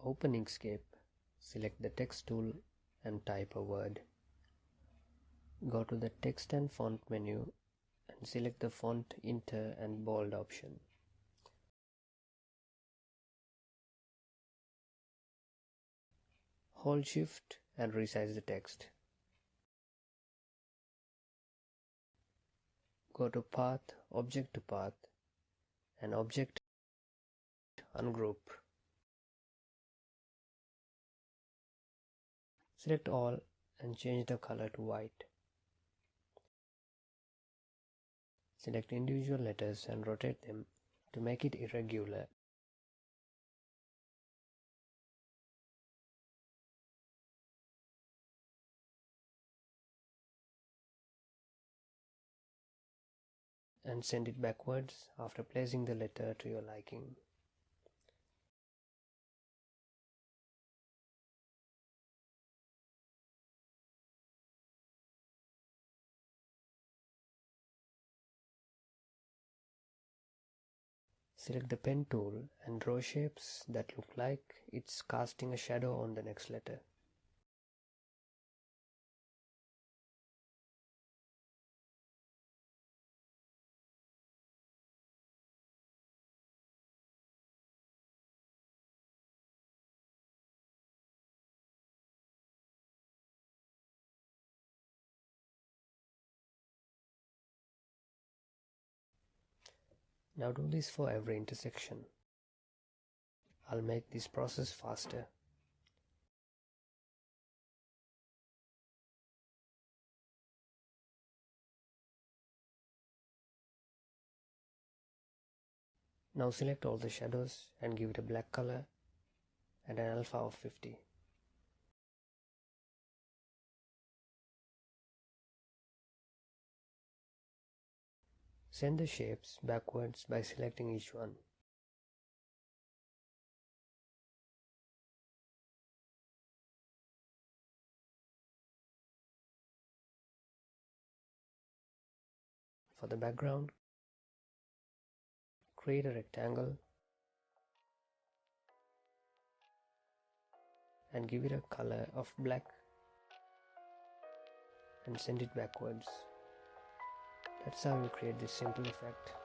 Open Inkscape, select the text tool and type a word. Go to the text and font menu and select the font inter and bold option. Hold Shift and resize the text. Go to Path, Object to Path, and Object Ungroup. Select all and change the color to white. Select individual letters and rotate them to make it irregular. And send it backwards after placing the letter to your liking. Select the pen tool and draw shapes that look like it's casting a shadow on the next letter. Now do this for every intersection. I'll make this process faster. Now select all the shadows and give it a black color and an alpha of 50. Send the shapes backwards by selecting each one. For the background, create a rectangle and give it a color of black and send it backwards. That's how you create this simple effect.